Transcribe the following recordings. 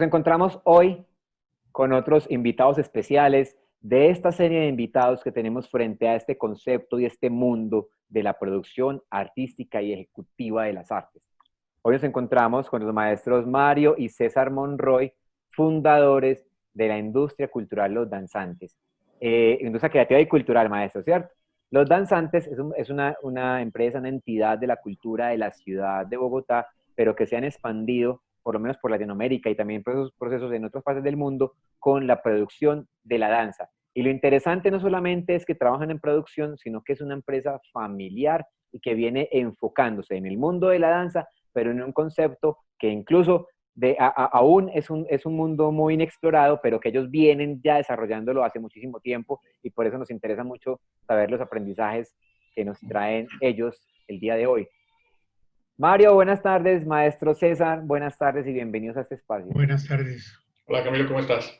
Nos encontramos hoy con otros invitados especiales de esta serie de invitados que tenemos frente a este concepto y este mundo de la producción artística y ejecutiva de las artes. Hoy nos encontramos con los maestros Mario y César Monroy, fundadores de la industria cultural Los Danzantes. Industria creativa y cultural, maestro, ¿cierto? Los Danzantes es una empresa, una entidad de la cultura de la ciudad de Bogotá, pero que se han expandido, por lo menos por Latinoamérica y también procesos en otras partes del mundo, con la producción de la danza. Y lo interesante no solamente es que trabajan en producción, sino que es una empresa familiar y que viene enfocándose en el mundo de la danza, pero en un concepto que incluso aún es un mundo muy inexplorado, pero que ellos vienen ya desarrollándolo hace muchísimo tiempo y por eso nos interesa mucho saber los aprendizajes que nos traen ellos el día de hoy. Mario, buenas tardes. Maestro César, buenas tardes y bienvenidos a este espacio. Buenas tardes. Hola Camilo, ¿cómo estás?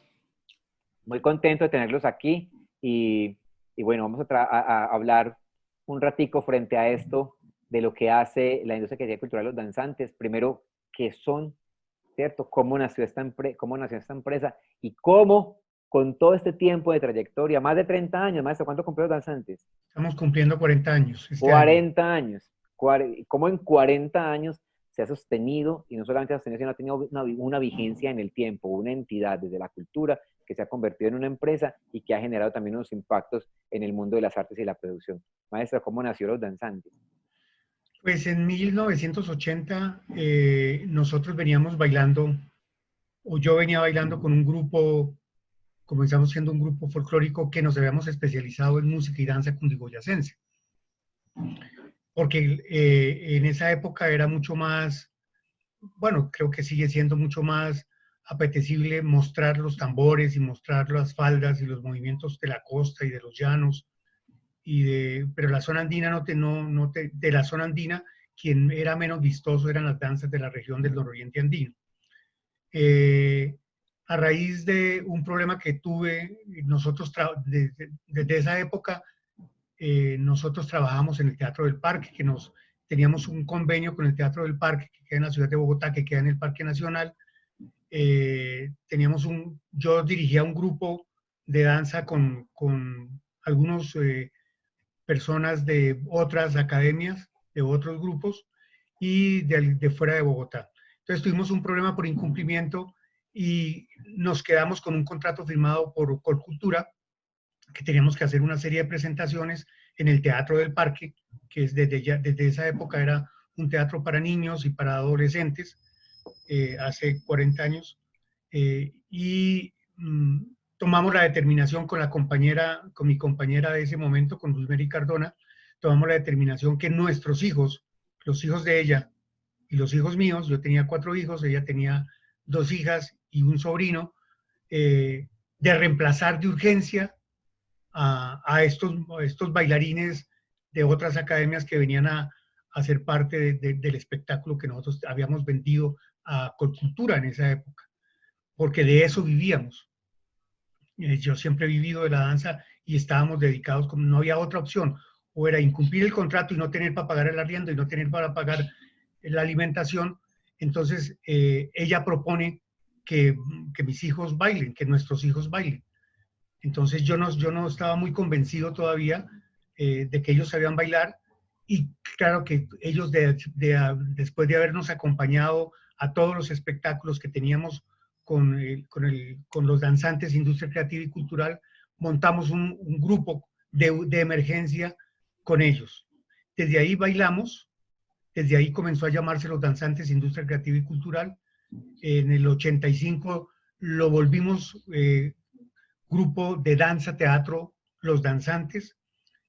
Muy contento de tenerlos aquí y bueno, vamos a hablar un ratico frente a esto de lo que hace la industria creativa y cultural Los Danzantes. Primero, ¿qué son? ¿Cierto? ¿Cómo nació esta empresa? Y cómo, con todo este tiempo de trayectoria, más de 30 años, maestro, ¿cuánto cumplió Los Danzantes? Estamos cumpliendo 40 años. 40 años. ¿Cómo en 40 años se ha sostenido, y no solamente se ha sostenido, sino ha tenido una vigencia en el tiempo, una entidad desde la cultura que se ha convertido en una empresa y que ha generado también unos impactos en el mundo de las artes y la producción? Maestra, ¿cómo nació Los Danzantes? Pues en 1980 nosotros veníamos bailando, o yo venía bailando con un grupo, comenzamos siendo un grupo folclórico que nos habíamos especializado en música y danza cundiboyacense. Porque en esa época era mucho más, bueno, creo que sigue siendo mucho más apetecible mostrar los tambores y mostrar las faldas y los movimientos de la costa y de los llanos. Pero la zona andina de la zona andina, quien era menos vistoso eran las danzas de la región del nororiente andino. A raíz de un problema que tuve, nosotros desde esa época, nosotros trabajamos en el Teatro del Parque, teníamos un convenio con el Teatro del Parque, que queda en la ciudad de Bogotá, que queda en el Parque Nacional. Yo dirigía un grupo de danza con algunos personas de otras academias, de otros grupos y de fuera de Bogotá. Entonces tuvimos un problema por incumplimiento y nos quedamos con un contrato firmado por Colcultura, que teníamos que hacer una serie de presentaciones en el Teatro del Parque, que desde esa época era un teatro para niños y para adolescentes, hace 40 años. Tomamos la determinación con mi compañera de ese momento, con Rosemary Cardona, tomamos la determinación que nuestros hijos, los hijos de ella y los hijos míos, yo tenía 4 hijos, ella tenía 2 hijas y un sobrino, de reemplazar de urgencia a estos bailarines de otras academias que venían a ser parte del espectáculo que nosotros habíamos vendido a Colcultura en esa época, porque de eso vivíamos. Yo siempre he vivido de la danza y estábamos dedicados, como no había otra opción, o era incumplir el contrato y no tener para pagar el arriendo y no tener para pagar la alimentación. Entonces ella propone que mis hijos bailen, que nuestros hijos bailen. Entonces yo no estaba muy convencido todavía de que ellos sabían bailar, y claro que ellos después de habernos acompañado a todos los espectáculos que teníamos con los danzantes, industria creativa y cultural, montamos un grupo de emergencia con ellos. Desde ahí bailamos, desde ahí comenzó a llamarse Los Danzantes, industria creativa y cultural. En el 85 lo volvimos grupo de danza teatro Los Danzantes,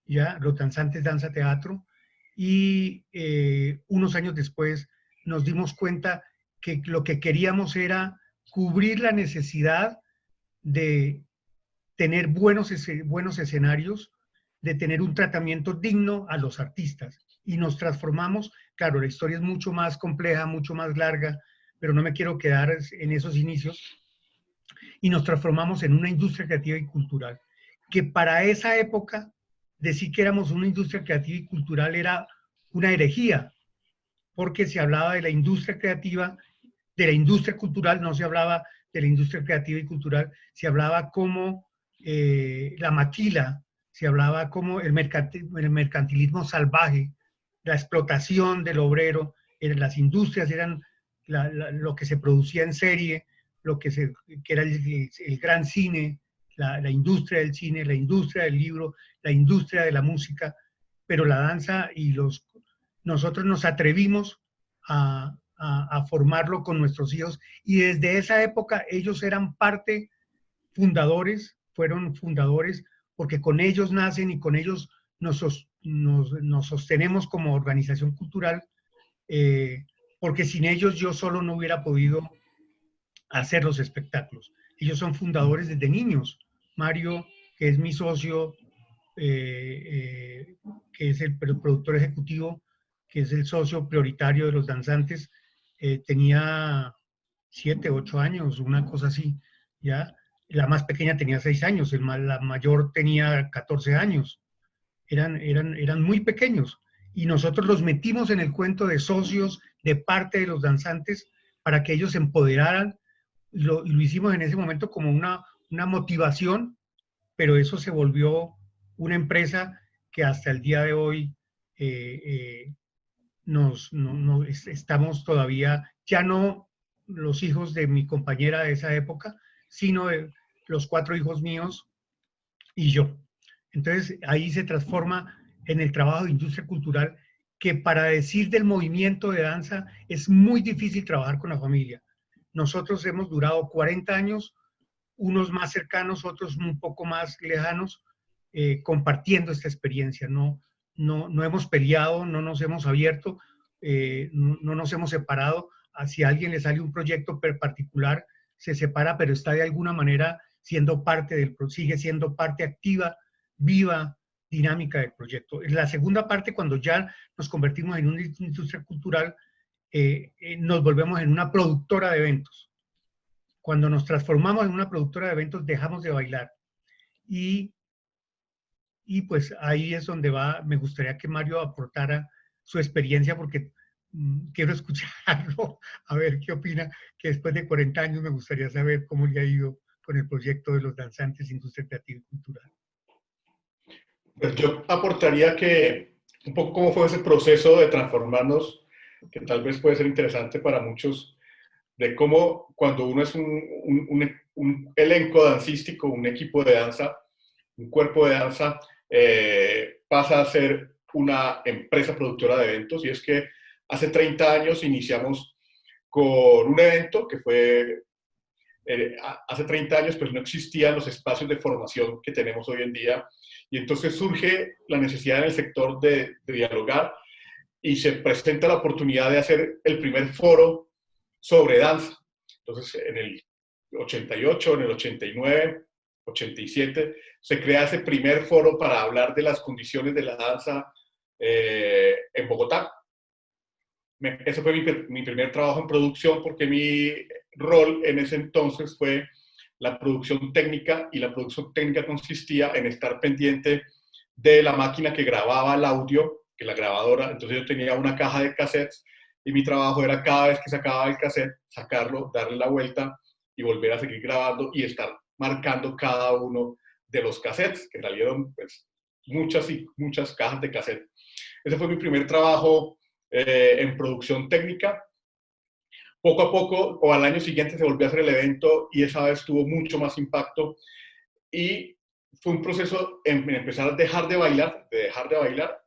ya, Los Danzantes Danza Teatro, y unos años después nos dimos cuenta que lo que queríamos era cubrir la necesidad de tener buenos escenarios, de tener un tratamiento digno a los artistas, y nos transformamos. Claro, la historia es mucho más compleja, mucho más larga, pero no me quiero quedar en esos inicios, y nos transformamos en una industria creativa y cultural, que para esa época decir que éramos una industria creativa y cultural era una herejía, porque se hablaba de la industria creativa, de la industria cultural, no se hablaba de la industria creativa y cultural, se hablaba como la maquila, se hablaba como el mercantilismo salvaje, la explotación del obrero, las industrias eran lo que se producía en serie, que era el gran cine, la industria del cine, la industria del libro, la industria de la música, pero la danza nosotros nos atrevimos a formarlo con nuestros hijos y desde esa época ellos eran parte fueron fundadores porque con ellos nacen y con ellos nos sostenemos como organización cultural, porque sin ellos yo solo no hubiera podido hacer los espectáculos. Ellos son fundadores desde niños. Mario, que es mi socio, que es el productor ejecutivo, que es el socio prioritario de los danzantes, tenía 7, 8 años, una cosa así, ¿ya? La más pequeña tenía 6 años, la mayor tenía 14 años. Eran muy pequeños. Y nosotros los metimos en el cuento de socios, de parte de los danzantes, para que ellos se empoderaran. Lo hicimos en ese momento como una motivación, pero eso se volvió una empresa que hasta el día de hoy estamos todavía, ya no los hijos de mi compañera de esa época, sino los 4 hijos míos y yo. Entonces ahí se transforma en el trabajo de industria cultural, que para decir del movimiento de danza es muy difícil trabajar con la familia. Nosotros hemos durado 40 años, unos más cercanos, otros un poco más lejanos, compartiendo esta experiencia. No hemos peleado, no nos hemos abierto, no nos hemos separado. Si a alguien le sale un proyecto particular, se separa, pero está de alguna manera siendo sigue siendo parte activa, viva, dinámica del proyecto. En la segunda parte, cuando ya nos convertimos en una industria cultural, nos volvemos en una productora de eventos. Cuando nos transformamos en una productora de eventos, dejamos de bailar. Y pues ahí es donde me gustaría que Mario aportara su experiencia, porque quiero escucharlo, a ver qué opina, que después de 40 años me gustaría saber cómo le ha ido con el proyecto de los danzantes, industria creativa y cultural. Pues yo aportaría que un poco cómo fue ese proceso de transformarnos, que tal vez puede ser interesante para muchos, de cómo cuando uno es un elenco dancístico, un equipo de danza, un cuerpo de danza, pasa a ser una empresa productora de eventos. Y es que hace 30 años iniciamos con un evento que fue, hace 30 años pues no existían los espacios de formación que tenemos hoy en día, y entonces surge la necesidad en el sector de dialogar y se presenta la oportunidad de hacer el primer foro sobre danza. Entonces en el 88, en el 89, 87, se crea ese primer foro para hablar de las condiciones de la danza en Bogotá. Ese fue mi primer trabajo en producción, porque mi rol en ese entonces fue la producción técnica, y la producción técnica consistía en estar pendiente de la máquina que grababa el audio, que la grabadora. Entonces yo tenía una caja de cassettes y mi trabajo era, cada vez que sacaba el cassette, sacarlo, darle la vuelta y volver a seguir grabando y estar marcando cada uno de los cassettes, que salieron pues muchas y muchas cajas de cassette. Ese fue mi primer trabajo en producción técnica. Poco a poco, o al año siguiente, se volvió a hacer el evento, y esa vez tuvo mucho más impacto, y fue un proceso en empezar a dejar de bailar,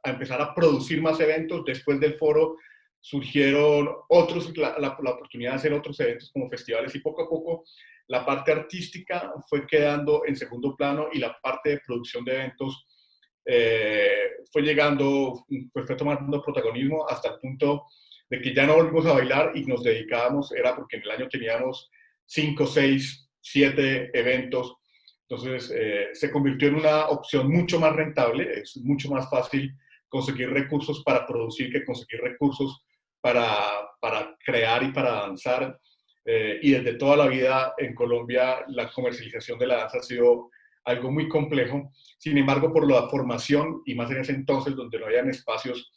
a empezar a producir más eventos. Después del foro surgieron la oportunidad de hacer otros eventos como festivales, y poco a poco la parte artística fue quedando en segundo plano, y la parte de producción de eventos fue llegando, pues fue tomando protagonismo, hasta el punto de que ya no volvimos a bailar y nos dedicábamos, era porque en el año teníamos 5, 6, 7 eventos. Entonces se convirtió en una opción mucho más rentable. Es mucho más fácil conseguir recursos para producir que conseguir recursos para crear y para danzar. Y desde toda la vida en Colombia la comercialización de la danza ha sido algo muy complejo. Sin embargo, por la formación, y más en ese entonces donde no habían espacios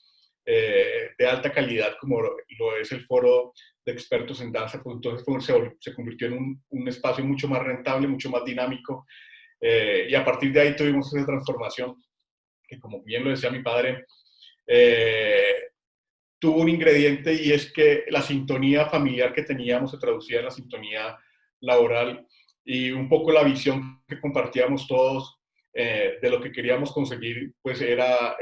de alta calidad como lo es el foro de expertos en danza, pues entonces se convirtió en un espacio mucho más rentable, mucho más dinámico, y a partir de ahí tuvimos esa transformación que, como bien lo decía mi padre, tuvo un ingrediente, y es que la sintonía familiar que teníamos se traducía en la sintonía laboral, y un poco la visión que compartíamos todos de lo que queríamos conseguir, pues era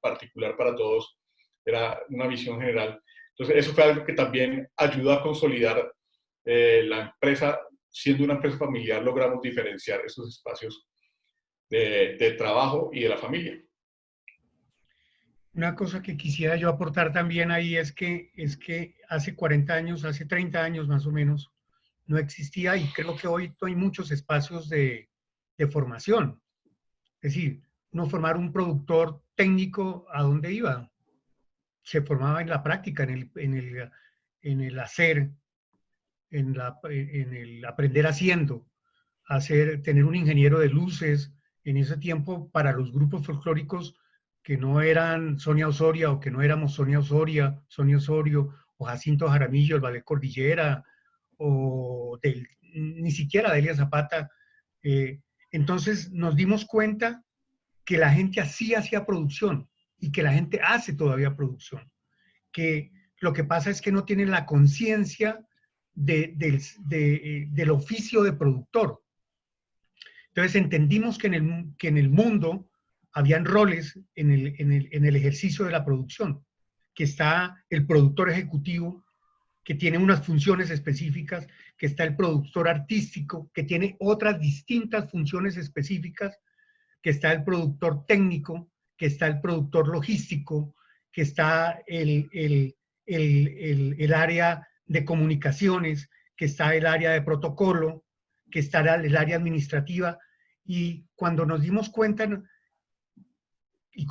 particular para todos, era una visión general. Entonces eso fue algo que también ayudó a consolidar la empresa. Siendo una empresa familiar, logramos diferenciar esos espacios de trabajo y de la familia. Una cosa que quisiera yo aportar también ahí es que hace 40 años, hace 30 años más o menos, no existía, y creo que hoy hay muchos espacios de formación. Es decir, no formar un productor técnico, ¿a dónde iba? Se formaba en la práctica, en el hacer, en el aprender haciendo, tener un ingeniero de luces. En ese tiempo, para los grupos folclóricos que no eran Sonia Osoria, o que no éramos Sonia Osorio, o Jacinto Jaramillo, el Ballet Cordillera, o ni siquiera Delia Zapata, entonces nos dimos cuenta que la gente hacía producción, y que la gente hace todavía producción, que lo que pasa es que no tienen la conciencia del oficio de productor. Entonces entendimos que en el mundo habían roles en el ejercicio de la producción, que está el productor ejecutivo, que tiene unas funciones específicas, que está el productor artístico, que tiene otras distintas funciones específicas, que está el productor técnico, que está el productor logístico, que está el área de comunicaciones, que está el área de protocolo, que está el área administrativa. Y cuando nos dimos cuenta y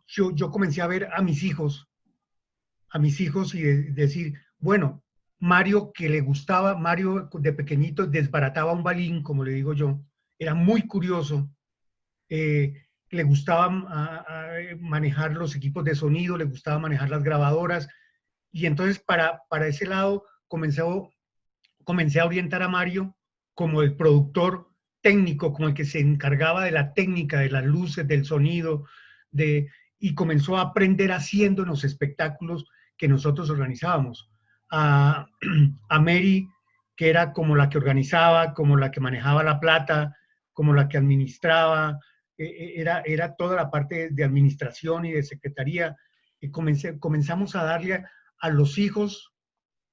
yo comencé a ver a mis hijos y decir, bueno, Mario, que le gustaba, Mario de pequeñito desbarataba un balín, como le digo yo, era muy curioso, le gustaba manejar los equipos de sonido, le gustaba manejar las grabadoras, y entonces para ese lado comencé a orientar a Mario como el productor técnico, como el que se encargaba de la técnica, de las luces, del sonido, y comenzó a aprender haciendo en los espectáculos que nosotros organizábamos. A Mary, que era como la que organizaba, como la que manejaba la plata, como la que administraba, era toda la parte de administración y de secretaría. Y comenzamos a darle a los hijos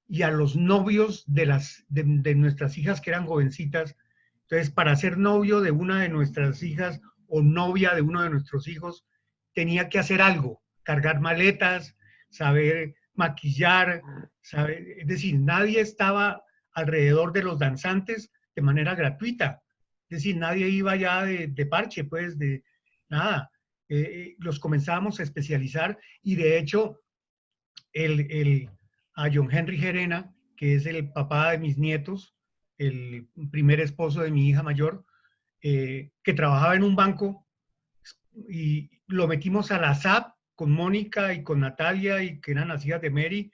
y a los novios de nuestras hijas, que eran jovencitas. Entonces, para ser novio de una de nuestras hijas o novia de uno de nuestros hijos, tenía que hacer algo, cargar maletas, saber maquillar, es decir, nadie estaba alrededor de los danzantes de manera gratuita. Es decir, nadie iba ya de parche, pues, de nada. Los comenzábamos a especializar, y de hecho, a John Henry Gerena, que es el papá de mis nietos, el primer esposo de mi hija mayor, que trabajaba en un banco, y lo metimos a la SAP con Mónica y con Natalia, y que eran las hijas de Mary,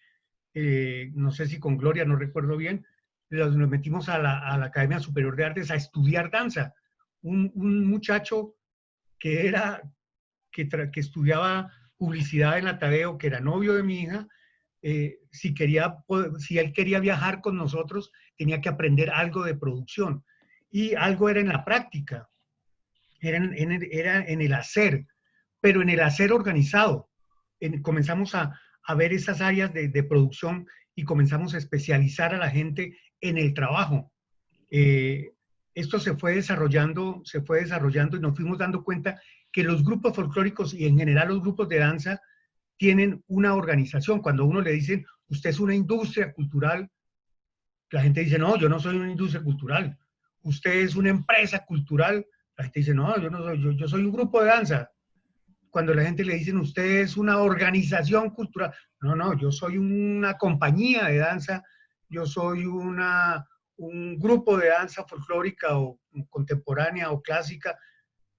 no sé si con Gloria, no recuerdo bien. Los metimos a la Academia Superior de Artes a estudiar danza. Un muchacho que estudiaba publicidad en la Tadeo, que era novio de mi hija, si él quería viajar con nosotros, tenía que aprender algo de producción, y algo era en la práctica, era en el hacer, pero en el hacer organizado. Comenzamos a ver esas áreas de producción, y comenzamos a especializar a la gente en el trabajo. Esto se fue desarrollando, y nos fuimos dando cuenta que los grupos folclóricos, y en general los grupos de danza, tienen una organización. Cuando a uno le dicen, usted es una industria cultural, la gente dice, no, yo no soy una industria cultural. Usted es una empresa cultural, la gente dice, no, yo no soy, yo soy un grupo de danza. Cuando la gente le dicen, usted es una organización cultural, no, yo soy una compañía de danza, yo soy un grupo de danza folclórica o contemporánea o clásica.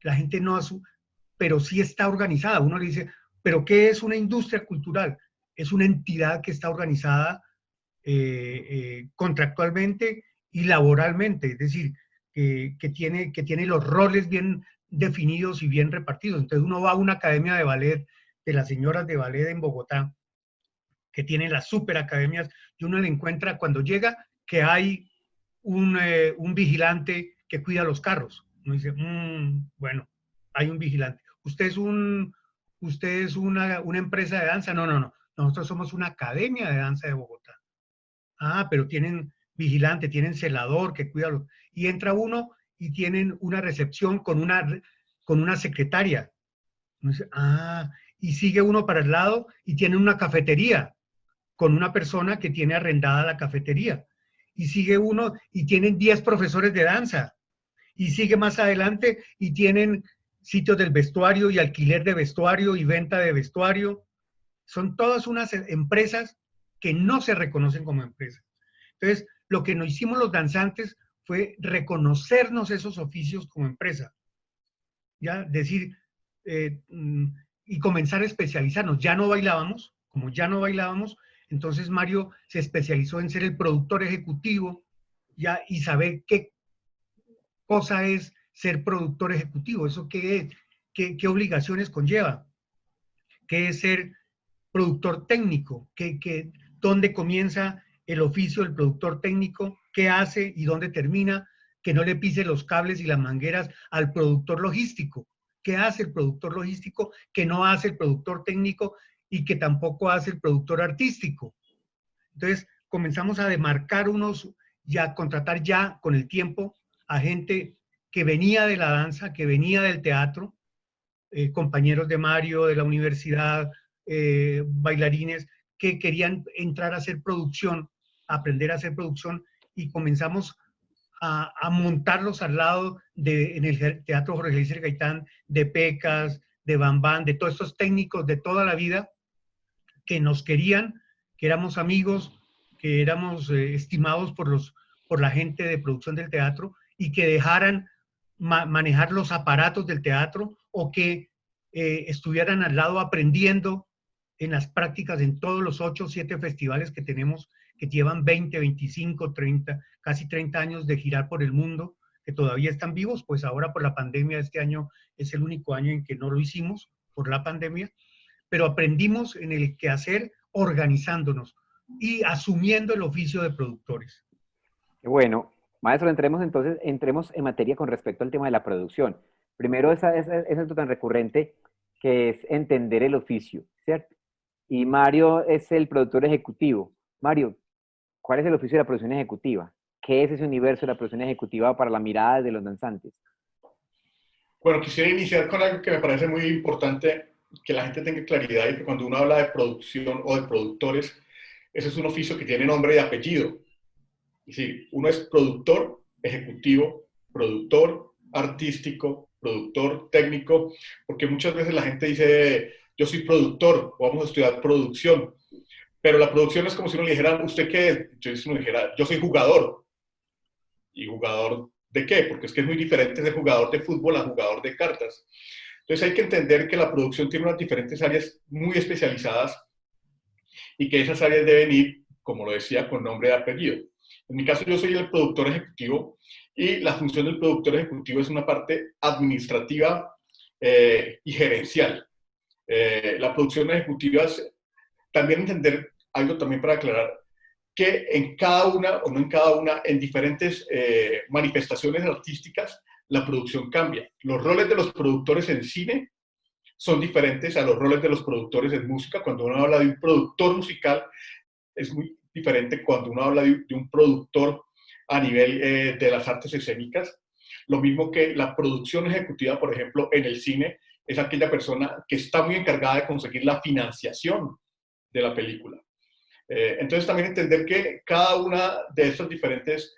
La gente no asume, pero sí está organizada. Uno le dice, Pero ¿qué es una industria cultural? Es una entidad que está organizada contractualmente y laboralmente, es decir, que tiene los roles bien definidos y bien repartidos. Entonces uno va a una academia de ballet, de las señoras de ballet en Bogotá, que tienen las superacademias, y uno le encuentra cuando llega que hay un vigilante que cuida los carros. Uno dice, bueno, hay un vigilante. ¿Usted es una empresa de danza? No, no, no. Nosotros somos una academia de danza de Bogotá. Ah, pero tienen vigilante, tienen celador que cuida los... Y entra uno y tienen una recepción con una secretaria. Uno dice, ah, y sigue uno para el lado y tienen una cafetería con una persona que tiene arrendada la cafetería. Y sigue uno y tienen 10 profesores de danza. Y sigue más adelante y tienen sitios del vestuario y alquiler de vestuario y venta de vestuario. Son todas unas empresas que no se reconocen como empresas. Entonces, lo que nos hicimos los danzantes fue reconocernos esos oficios como empresa. Ya, decir, y comenzar a especializarnos. Ya no bailábamos, como ya no bailábamos, entonces Mario se especializó en ser el productor ejecutivo ya, y saber qué cosa es ser productor ejecutivo, eso qué es, qué obligaciones conlleva, qué es ser productor técnico, dónde comienza el oficio del productor técnico, qué hace y dónde termina, que no le pise los cables y las mangueras al productor logístico. ¿Qué hace el productor logístico que no hace el productor técnico y que tampoco hace el productor artístico? Entonces comenzamos a demarcar unos, ya contratar ya con el tiempo a gente que venía de la danza, que venía del teatro, compañeros de Mario, de la universidad, bailarines que querían entrar a hacer producción, a aprender a hacer producción, y comenzamos a montarlos al lado en el Teatro Jorge Eliezer Gaitán, de Pecas, de Bambán, de todos estos técnicos de toda la vida que nos querían, que éramos amigos, que éramos estimados por la gente de producción del teatro, y que dejaran manejar los aparatos del teatro, o que estuvieran al lado aprendiendo en las prácticas en todos los 8 o 7 festivales que tenemos, que llevan 20, 25, 30, casi 30 años de girar por el mundo, que todavía están vivos. Pues ahora por la pandemia, este año es el único año en que no lo hicimos por la pandemia, pero aprendimos en el quehacer organizándonos y asumiendo el oficio de productores. Bueno, maestro, entremos en materia con respecto al tema de la producción. Primero, ese es tan recurrente que es entender el oficio, ¿cierto? Y Mario es el productor ejecutivo. Mario, ¿cuál es el oficio de la producción ejecutiva? ¿Qué es ese universo de la producción ejecutiva para la mirada de los danzantes? Bueno, quisiera iniciar con algo que me parece muy importante, que la gente tenga claridad, y que cuando uno habla de producción o de productores, ese es un oficio que tiene nombre y apellido. Es decir, uno es productor ejecutivo, productor artístico, productor técnico, porque muchas veces la gente dice, yo soy productor, vamos a estudiar producción, pero la producción es como si uno le dijera, ¿usted qué es? Yo dijera, yo soy jugador. ¿Y jugador de qué? Porque es que es muy diferente de jugador de fútbol a jugador de cartas. Entonces hay que entender que la producción tiene unas diferentes áreas muy especializadas, y que esas áreas deben ir, como lo decía, con nombre y apellido. En mi caso, yo soy el productor ejecutivo, y la función del productor ejecutivo es una parte administrativa y gerencial. La producción ejecutiva es también entender algo también para aclarar, que en cada una, o no en cada una, en diferentes manifestaciones artísticas, la producción cambia. Los roles de los productores en cine son diferentes a los roles de los productores en música. Cuando uno habla de un productor musical, es muy diferente cuando uno habla de un productor a nivel de las artes escénicas. Lo mismo que la producción ejecutiva, por ejemplo, en el cine, es aquella persona que está muy encargada de conseguir la financiación de la película. Entonces también entender que cada una de estas diferentes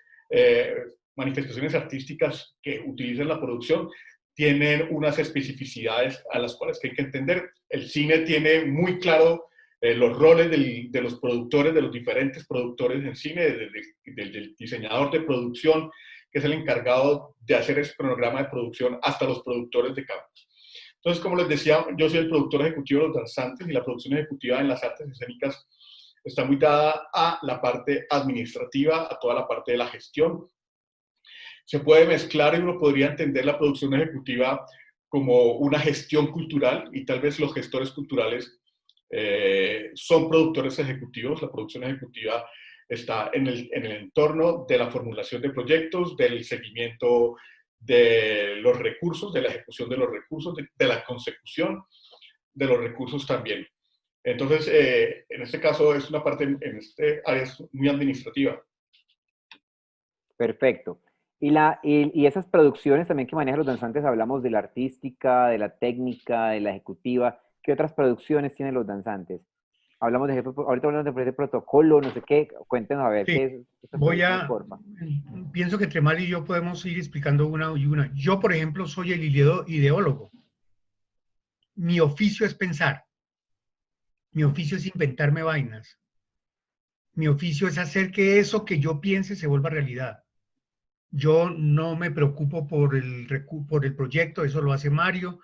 manifestaciones artísticas que utilizan la producción tienen unas especificidades a las cuales hay que entender. El cine tiene muy claro los roles de los productores, de los diferentes productores en cine, del diseñador de producción, que es el encargado de hacer ese cronograma de producción, hasta los productores de cámaras. Entonces, como les decía, yo soy el productor ejecutivo de Los Danzantes y la producción ejecutiva en las artes escénicas está muy dada a la parte administrativa, a toda la parte de la gestión. Se puede mezclar y uno podría entender la producción ejecutiva como una gestión cultural y tal vez los gestores culturales son productores ejecutivos. La producción ejecutiva está en el entorno de la formulación de proyectos, del seguimiento de los recursos, de la ejecución de los recursos, de la consecución de los recursos también. Entonces, en este caso es una parte, en este área es muy administrativa. Perfecto. Y esas producciones también que manejan los danzantes, hablamos de la artística, de la técnica, de la ejecutiva. ¿Qué otras producciones tienen los danzantes? Hablamos de ahorita hablamos de protocolo, no sé qué. Cuéntenos a ver Sí, qué es estas voy producciones, a, porfa. pienso que entre Mari y yo podemos ir explicando una y una. Yo, por ejemplo, soy el ideólogo. Mi oficio es pensar. Mi oficio es inventarme vainas. Mi oficio es hacer que eso que yo piense se vuelva realidad. Yo no me preocupo por el proyecto, eso lo hace Mario.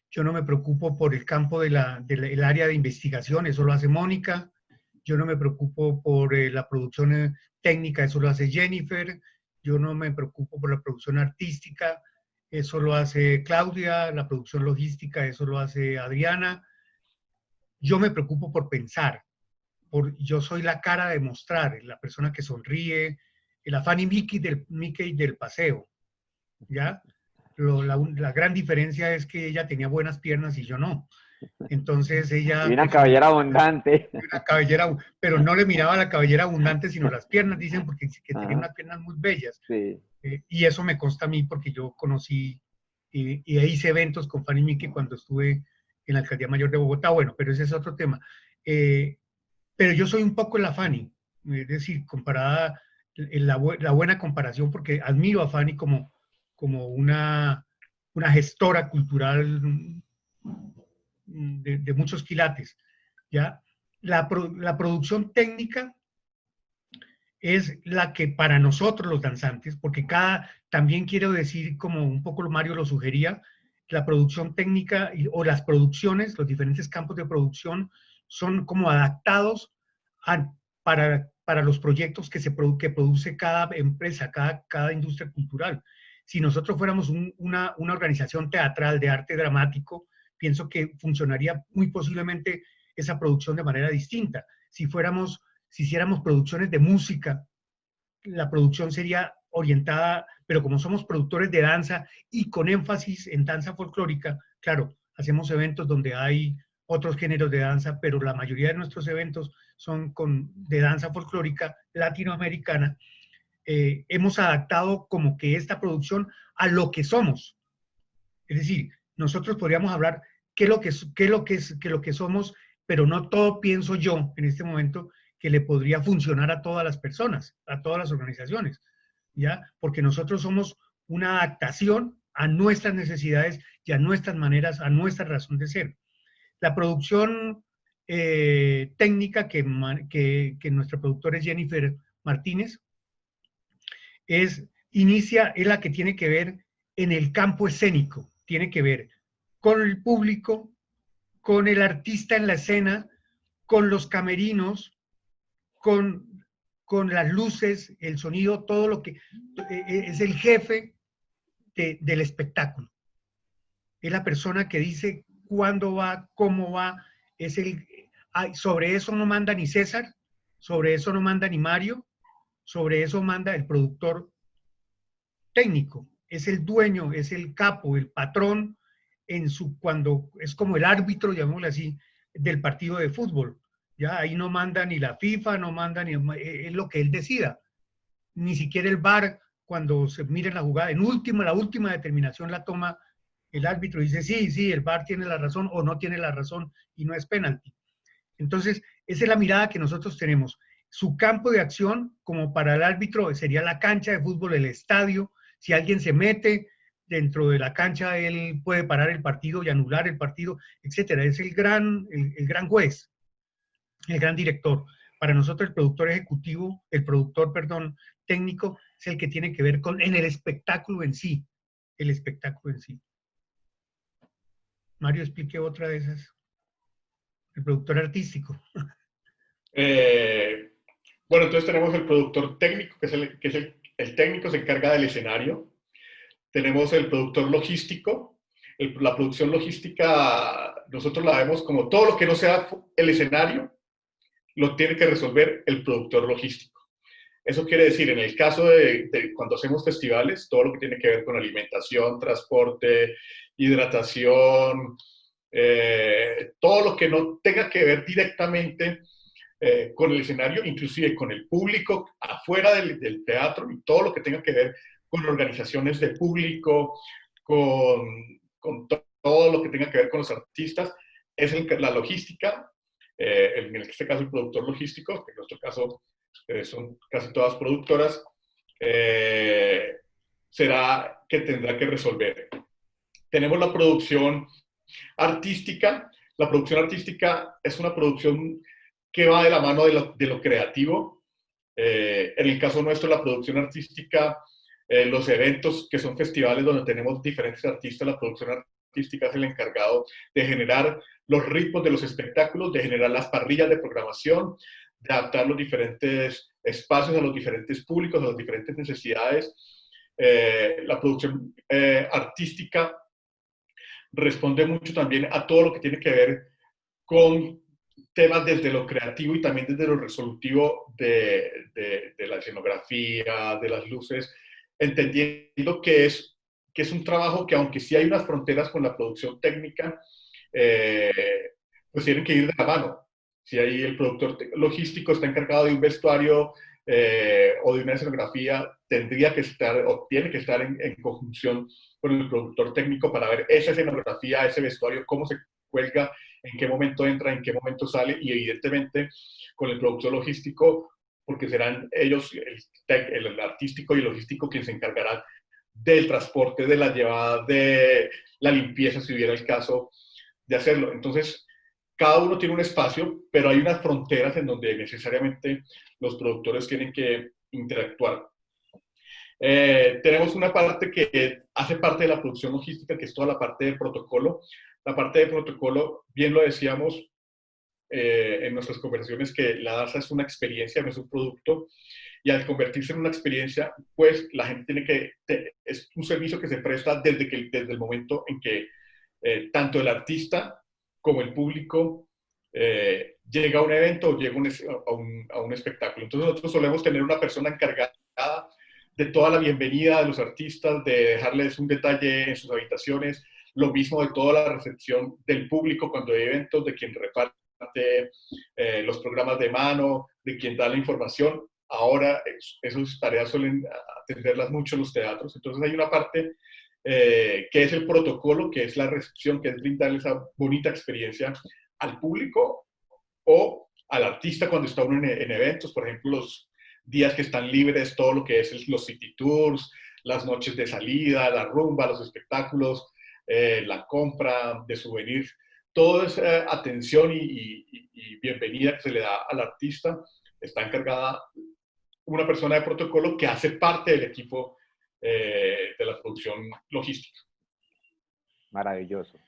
Yo no me preocupo por el campo del área de investigación, eso lo hace Mónica. Yo no me preocupo por la producción técnica, eso lo hace Jennifer. Yo no me preocupo por la producción artística, eso lo hace Claudia. La producción logística, eso lo hace Adriana. Yo me preocupo por pensar. Yo soy la cara de mostrar, la persona que sonríe, el afán y Mickey del paseo, ¿ya? La gran diferencia es que ella tenía buenas piernas y yo no. Entonces Y ella una tenía cabellera abundante. una cabellera, pero no le miraba la cabellera abundante, sino las piernas, dicen, porque que tenía Ajá, unas piernas muy bellas. sí. Y eso me consta a mí porque yo conocí y hice eventos con Fanny Mickey cuando estuve en la Alcaldía Mayor de Bogotá. Bueno, pero ese es otro tema. Pero yo soy un poco la Fanny, es decir, comparada, la buena comparación, porque admiro a Fanny como una gestora cultural de muchos quilates, ¿ya? La producción técnica es la que para nosotros los danzantes, porque también quiero decir, como un poco Mario lo sugería, la producción técnica o las producciones, los diferentes campos de producción son como adaptados para los proyectos que produce cada empresa, cada industria cultural. Si nosotros fuéramos una organización teatral de arte dramático, pienso que funcionaría muy posiblemente esa producción de manera distinta. Si hiciéramos producciones de música, la producción sería orientada, pero como somos productores de danza y con énfasis en danza folclórica, claro, hacemos eventos donde hay otros géneros de danza, pero la mayoría de nuestros eventos son de danza folclórica latinoamericana. Hemos adaptado como que esta producción a lo que somos. Es decir, nosotros podríamos hablar qué es lo que somos, pero no todo pienso yo en este momento que le podría funcionar a todas las personas, a todas las organizaciones, ¿ya? Porque nosotros somos una adaptación a nuestras necesidades y a nuestras maneras, a nuestra razón de ser. La producción técnica que nuestra productora es Jennifer Martínez, es la que tiene que ver en el campo escénico, tiene que ver con el público, con el artista en la escena, con los camerinos, con las luces, el sonido, todo lo que es el jefe del espectáculo. Es la persona que dice cuándo va, cómo va, sobre eso no manda ni César, sobre eso no manda ni Mario, sobre eso manda el productor técnico, es el dueño, es el capo, el patrón, cuando es como el árbitro, llamémosle así, del partido de fútbol. Ya ahí no manda ni la FIFA, no manda ni es lo que él decida. Ni siquiera el VAR, cuando se mire la jugada, la última determinación la toma el árbitro y dice, sí, el VAR tiene la razón o no tiene la razón y no es penalti. Entonces, esa es la mirada que nosotros tenemos. Su campo de acción, como para el árbitro, sería la cancha de fútbol, el estadio. Si alguien se mete dentro de la cancha, él puede parar el partido y anular el partido, etcétera. Es el gran juez, el gran director. Para nosotros el productor, perdón, técnico, es el que tiene que ver en el espectáculo en sí, el espectáculo en sí. Mario, explique otra de esas. El productor artístico. Bueno, entonces tenemos el productor técnico, el técnico se encarga del escenario. Tenemos el productor logístico. La producción logística, nosotros la vemos como todo lo que no sea el escenario, lo tiene que resolver el productor logístico. Eso quiere decir, en el caso de cuando hacemos festivales, todo lo que tiene que ver con alimentación, transporte, hidratación, todo lo que no tenga que ver directamente con el escenario, inclusive con el público afuera del teatro y todo lo que tenga que ver con organizaciones de público, con todo lo que tenga que ver con los artistas, es la logística, en este caso el productor logístico, que en nuestro caso son casi todas productoras, será que tendrá que resolver. Tenemos la producción artística. La producción artística es una producción que va de la mano de lo creativo. En el caso nuestro, la producción artística, los eventos que son festivales donde tenemos diferentes artistas, la producción artística es el encargado de generar los ritmos de los espectáculos, de generar las parrillas de programación, de adaptar los diferentes espacios a los diferentes públicos, a las diferentes necesidades. La producción artística responde mucho también a todo lo que tiene que ver con temas desde lo creativo y también desde lo resolutivo de la escenografía, de las luces, entendiendo que es un trabajo que, aunque sí hay unas fronteras con la producción técnica, pues tienen que ir de la mano. Si ahí el productor logístico está encargado de un vestuario o de una escenografía, tendría que estar o tiene que estar en conjunción con el productor técnico para ver esa escenografía, ese vestuario, cómo se cuelga, en qué momento entra, en qué momento sale, y evidentemente con el productor logístico, porque serán ellos, el artístico y el logístico, quien se encargarán del transporte, de la llevada, de la limpieza, si hubiera el caso de hacerlo. Entonces, cada uno tiene un espacio, pero hay unas fronteras en donde necesariamente los productores tienen que interactuar. Tenemos una parte que hace parte de la producción logística, que es toda la parte de protocolo. La parte de protocolo, bien lo decíamos en nuestras conversaciones, que la danza es una experiencia, no es un producto, y al convertirse en una experiencia, pues la gente tiene que, es un servicio que se presta desde el momento en que tanto el artista como el público llega a un evento o llega a un espectáculo. Entonces nosotros solemos tener una persona encargada de toda la bienvenida de los artistas, de dejarles un detalle en sus habitaciones, lo mismo de toda la recepción del público cuando hay eventos, de quien reparte los programas de mano, de quien da la información. Ahora esas tareas suelen atenderlas mucho los teatros, entonces hay una parte que es el protocolo, que es la recepción, que es brindarle esa bonita experiencia al público o al artista cuando está uno en eventos, por ejemplo, los días que están libres, todo lo que es los city tours, las noches de salida, la rumba, los espectáculos, la compra de souvenirs, toda esa atención y bienvenida que se le da al artista, está encargada una persona de protocolo que hace parte del equipo de la producción logística. Maravilloso.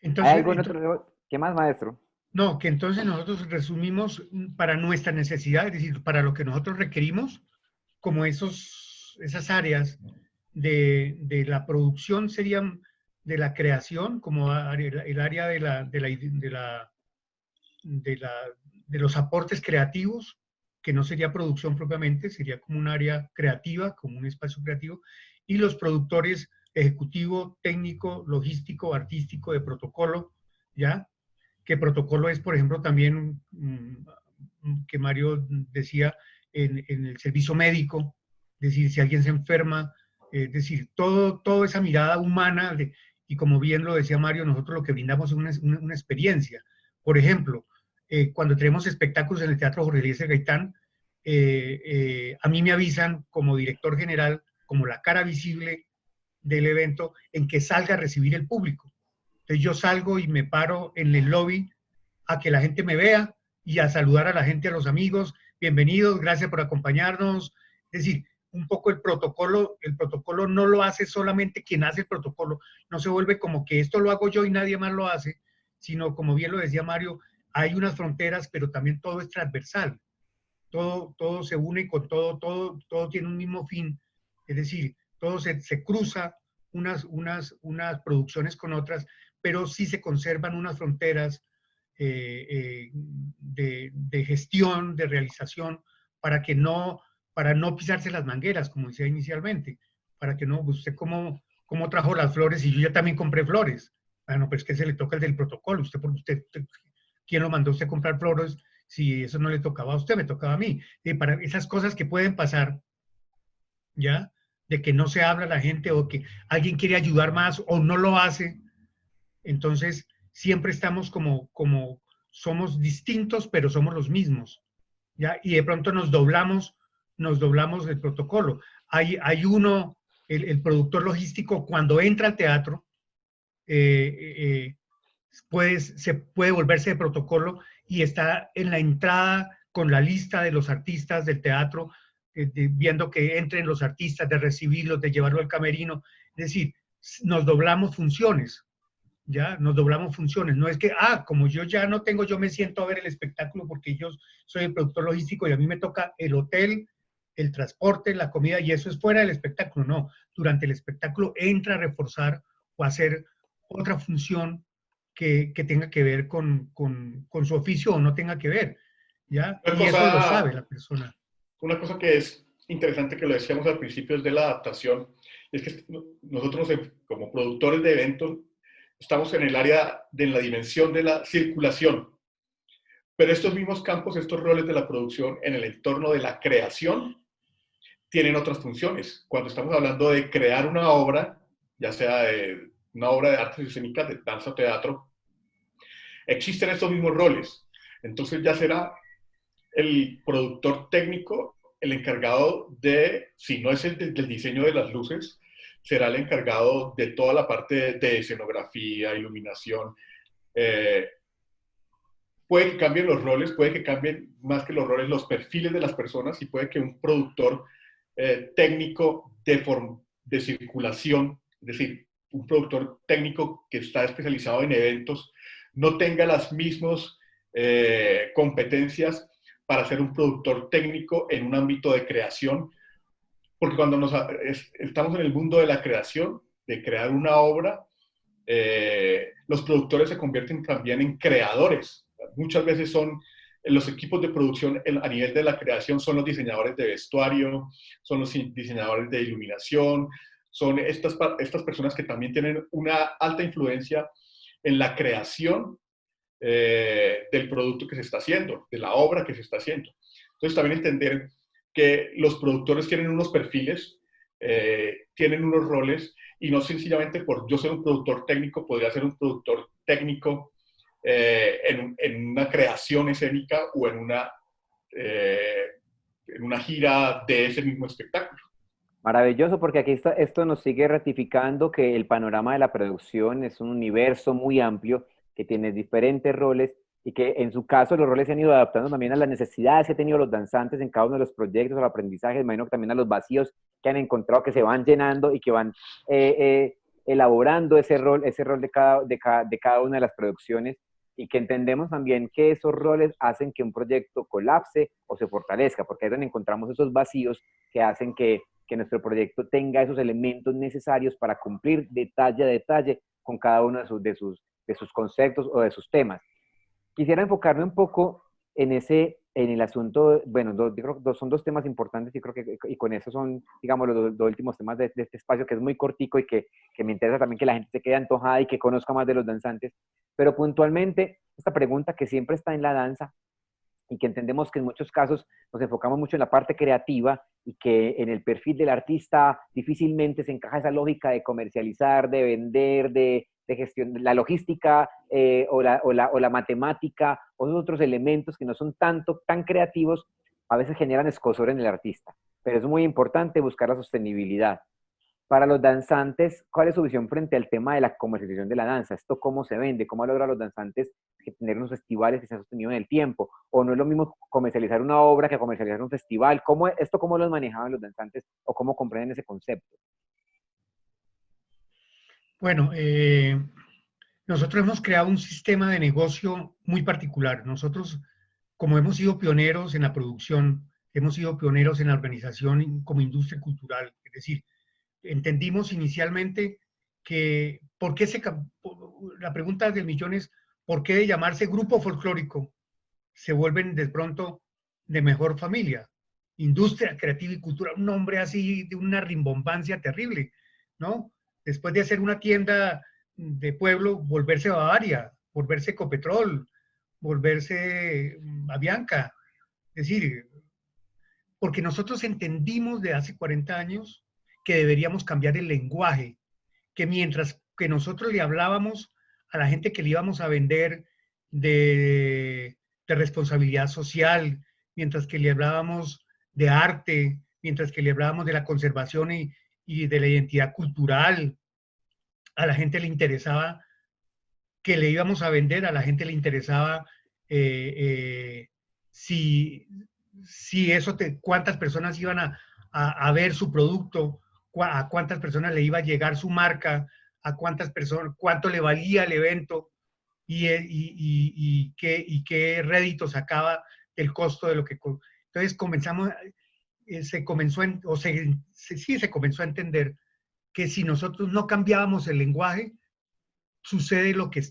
Entonces, ¿Hay algo en otro? ¿Qué más, maestro? No, que entonces nosotros resumimos para nuestra necesidad, es decir, para lo que nosotros requerimos, como esas áreas de la producción serían de la creación, como el área de los aportes creativos, que no sería producción propiamente, sería como un área creativa, como un espacio creativo, y los productores ejecutivo, técnico, logístico, artístico, de protocolo, ¿ya? Que protocolo es, por ejemplo, también que Mario decía en el servicio médico, es decir, si alguien se enferma, es decir, toda esa mirada humana, y como bien lo decía Mario, nosotros lo que brindamos es una experiencia. Por ejemplo, cuando tenemos espectáculos en el Teatro Jorge Eliezer Gaitán, a mí me avisan como director general, como la cara visible del evento, en que salga a recibir el público. Entonces yo salgo y me paro en el lobby a que la gente me vea y a saludar a la gente, a los amigos, bienvenidos, gracias por acompañarnos. Es decir, un poco el protocolo no lo hace solamente quien hace el protocolo, no se vuelve como que esto lo hago yo y nadie más lo hace, sino como bien lo decía Mario, hay unas fronteras, pero también todo es transversal, todo se une con todo tiene un mismo fin, es decir, todo se cruza unas producciones con otras, pero sí se conservan unas fronteras de gestión, de realización, para que no, para no pisarse las mangueras, como decía inicialmente, para que no, usted cómo trajo las flores y yo ya también compré flores. Bueno, pues que se le toca el del protocolo, ¿quién lo mandó a usted a comprar flores? Si eso no le tocaba a usted, me tocaba a mí. Para esas cosas que pueden pasar, ¿ya? De que no se habla la gente o que alguien quiere ayudar más o no lo hace. Entonces, siempre estamos como somos distintos, pero somos los mismos, ¿ya? Y de pronto nos doblamos el protocolo. Hay uno, el productor logístico, cuando entra al teatro, se puede volverse de protocolo y está en la entrada con la lista de los artistas del teatro, viendo que entren los artistas, de recibirlos, de llevarlo al camerino. Es decir, nos doblamos funciones, ¿ya? Nos doblamos funciones. No es que, como yo ya no tengo, yo me siento a ver el espectáculo porque yo soy el productor logístico y a mí me toca el hotel, el transporte, la comida, y eso es fuera del espectáculo. No, durante el espectáculo entra a reforzar o a hacer otra función que tenga que ver con su oficio o no tenga que ver, ¿ya? Y eso lo sabe la persona. Una cosa que es interesante, que lo decíamos al principio, es de la adaptación. Es que nosotros, como productores de eventos, estamos en el área de la dimensión de la circulación. Pero estos mismos campos, estos roles de la producción en el entorno de la creación, tienen otras funciones. Cuando estamos hablando de crear una obra, ya sea de una obra de artes escénicas, de danza o teatro, existen estos mismos roles. Entonces ya será el productor técnico el encargado de, si no es el del diseño de las luces, será el encargado de toda la parte de escenografía, iluminación. Puede que cambien los roles, puede que cambien más que los roles, los perfiles de las personas, y puede que un productor técnico de circulación, es decir, un productor técnico que está especializado en eventos, no tenga las mismas competencias para ser un productor técnico en un ámbito de creación, porque cuando estamos en el mundo de la creación, de crear una obra, los productores se convierten también en creadores. Muchas veces son los equipos de producción a nivel de la creación, son los diseñadores de vestuario, son los diseñadores de iluminación, son estas personas que también tienen una alta influencia en la creación del producto que se está haciendo, de la obra que se está haciendo. Entonces también entender que los productores tienen unos perfiles, tienen unos roles, y no sencillamente por yo ser un productor técnico, podría ser un productor técnico en una creación escénica o en una gira de ese mismo espectáculo. Maravilloso, porque aquí esto nos sigue ratificando que el panorama de la producción es un universo muy amplio que tiene diferentes roles y que en su caso los roles se han ido adaptando también a las necesidades que han tenido los danzantes en cada uno de los proyectos, al aprendizaje, imagino que también a los vacíos que han encontrado, que se van llenando y que van elaborando ese rol de cada una de las producciones, y que entendemos también que esos roles hacen que un proyecto colapse o se fortalezca, porque ahí es donde encontramos esos vacíos que hacen que nuestro proyecto tenga esos elementos necesarios para cumplir detalle a detalle con cada uno de sus conceptos o de sus temas. Quisiera enfocarme un poco en el asunto, bueno, yo creo que son dos temas importantes, y creo que y con eso son, digamos, los dos últimos temas de este espacio, que es muy cortico y que me interesa también que la gente se quede antojada y que conozca más de los danzantes. Pero puntualmente, esta pregunta que siempre está en la danza, y que entendemos que en muchos casos nos enfocamos mucho en la parte creativa y que en el perfil del artista difícilmente se encaja esa lógica de comercializar, de vender, de gestión, la logística o la matemática, o otros elementos que no son tan creativos, a veces generan escozor en el artista. Pero es muy importante buscar la sostenibilidad. Para los danzantes, ¿cuál es su visión frente al tema de la comercialización de la danza? ¿Esto cómo se vende? ¿Cómo logra los danzantes que tener unos festivales que sean sostenidos en el tiempo, o no es lo mismo comercializar una obra que comercializar un festival. ¿Cómo lo manejaban los danzantes o cómo comprenden ese concepto? Bueno, nosotros hemos creado un sistema de negocio muy particular. Nosotros, como hemos sido pioneros en la producción, hemos sido pioneros en la organización como industria cultural, es decir, entendimos inicialmente que, la pregunta del millón es, ¿por qué de llamarse grupo folclórico se vuelven de pronto de mejor familia? Industria creativa y cultura, un nombre así de una rimbombancia terrible, ¿no? Después de hacer una tienda de pueblo, volverse Bavaria, volverse Ecopetrol, volverse Avianca. Es decir, porque nosotros entendimos de hace 40 años que deberíamos cambiar el lenguaje, que mientras que nosotros le hablábamos a la gente que le íbamos a vender de responsabilidad social, mientras que le hablábamos de arte, mientras que le hablábamos de la conservación y de la identidad cultural, a la gente le interesaba que le íbamos a vender, a la gente le interesaba si eso, cuántas personas iban a ver su producto, a cuántas personas le iba a llegar su marca, a cuántas personas, cuánto le valía el evento y qué rédito sacaba del costo de lo que... Entonces comenzamos, se comenzó a entender que si nosotros no cambiábamos el lenguaje, sucede lo que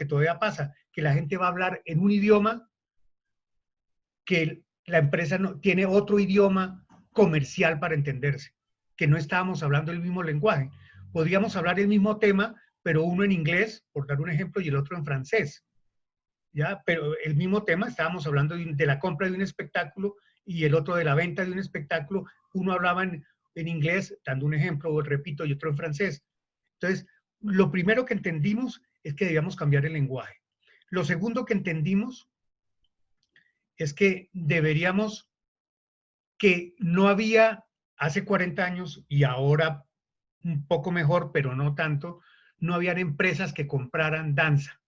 todavía pasa, que la gente va a hablar en un idioma que la empresa no tiene otro idioma comercial para entenderse, que no estábamos hablando el mismo lenguaje. Podríamos hablar el mismo tema, pero uno en inglés, por dar un ejemplo, y el otro en francés. ¿Ya? Pero el mismo tema, estábamos hablando de la compra de un espectáculo y el otro de la venta de un espectáculo. Uno hablaba en inglés, dando un ejemplo, repito, y otro en francés. Entonces, lo primero que entendimos es que debíamos cambiar el lenguaje. Lo segundo que entendimos es que que no había hace 40 años y ahora un poco mejor, pero no tanto, no habían empresas que compraran danza.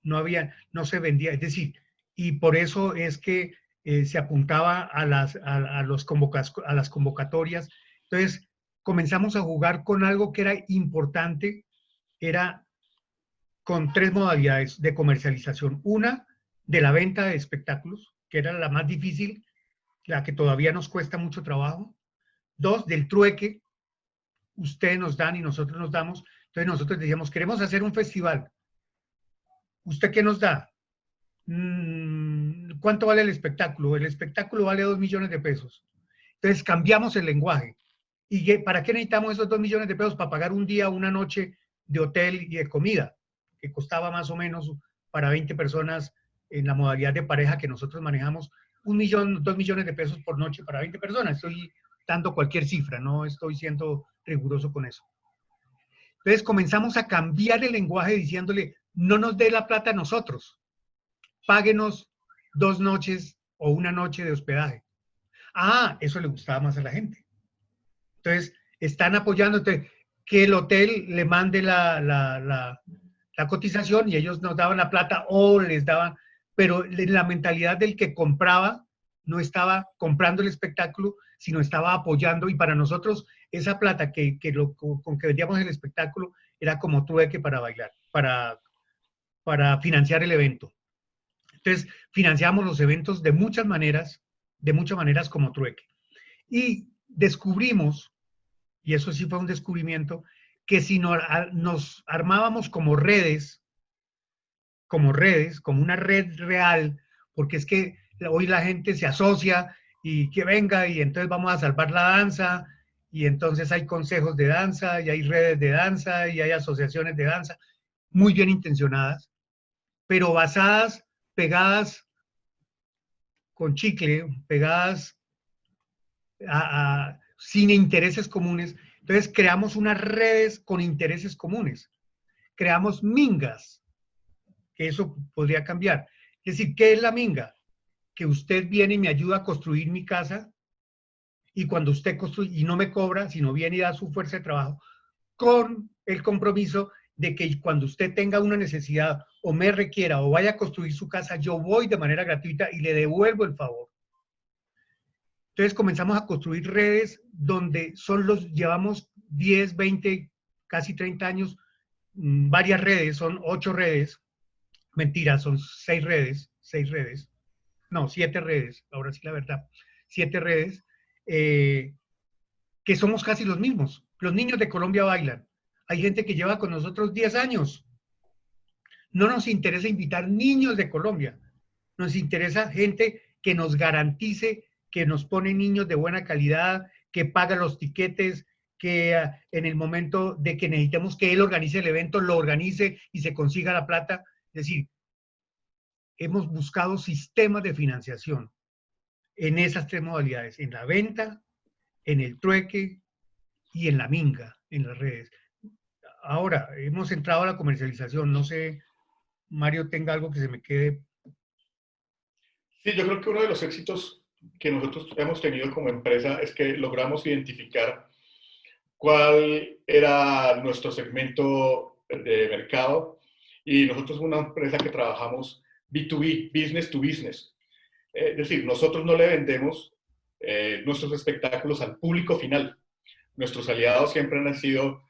No se vendía, es decir, y por eso es que se apuntaba a las convocatorias. Entonces, comenzamos a jugar con algo que era importante, era con 3 modalidades de comercialización. Una, de la venta de espectáculos, que era la más difícil, la que todavía nos cuesta mucho trabajo. 2, del trueque. Ustedes nos dan y nosotros nos damos. Entonces nosotros decíamos, queremos hacer un festival. ¿Usted qué nos da? ¿Cuánto vale el espectáculo? El espectáculo vale 2 millones de pesos. Entonces cambiamos el lenguaje. ¿Y para qué necesitamos esos 2 millones de pesos? Para pagar un día, una noche de hotel y de comida, que costaba más o menos para 20 personas en la modalidad de pareja que nosotros manejamos, 1 millón, 2 millones de pesos por noche para 20 personas. Estoy dando cualquier cifra, no estoy siendo riguroso con eso. Entonces comenzamos a cambiar el lenguaje diciéndole, no nos dé la plata a nosotros, páguenos 2 noches o 1 noche de hospedaje. Ah, eso le gustaba más a la gente. Entonces, están apoyando, que el hotel le mande la cotización y ellos nos daban la plata o les daban, pero la mentalidad del que compraba no estaba comprando el espectáculo, sino estaba apoyando, y para nosotros esa plata con que vendíamos el espectáculo era como trueque para bailar, para financiar el evento. Entonces, financiamos los eventos de muchas maneras como trueque. Y descubrimos, y eso sí fue un descubrimiento, que si nos armábamos como una red real, porque es que hoy la gente se asocia y que venga y entonces vamos a salvar la danza, y entonces hay consejos de danza, y hay redes de danza, y hay asociaciones de danza, muy bien intencionadas, pero pegadas con chicle, pegadas sin intereses comunes. Entonces creamos unas redes con intereses comunes, creamos mingas, que eso podría cambiar. Es decir, ¿qué es la minga? Que usted viene y me ayuda a construir mi casa, y cuando usted construye y no me cobra, sino viene y da su fuerza de trabajo, con el compromiso de que cuando usted tenga una necesidad o me requiera o vaya a construir su casa, yo voy de manera gratuita y le devuelvo el favor. Entonces comenzamos a construir redes donde llevamos 10, 20, casi 30 años, varias redes, son 8 redes, mentira, son 6 redes, no, 7 redes, ahora sí la verdad, 7 redes, que somos casi los mismos. Los niños de Colombia bailan. Hay gente que lleva con nosotros 10 años. No nos interesa invitar niños de Colombia. Nos interesa gente que nos garantice, que nos pone niños de buena calidad, que paga los tiquetes, que en el momento de que necesitemos que él organice el evento, lo organice y se consiga la plata. Es decir, hemos buscado sistemas de financiación en esas 3 modalidades, en la venta, en el trueque y en la minga, en las redes. Ahora, hemos entrado a la comercialización. No sé, Mario, tenga algo que se me quede. Sí, yo creo que uno de los éxitos que nosotros hemos tenido como empresa es que logramos identificar cuál era nuestro segmento de mercado, y nosotros somos una empresa que trabajamos B2B, business to business. Es decir, nosotros no le vendemos nuestros espectáculos al público final. Nuestros aliados siempre han sido,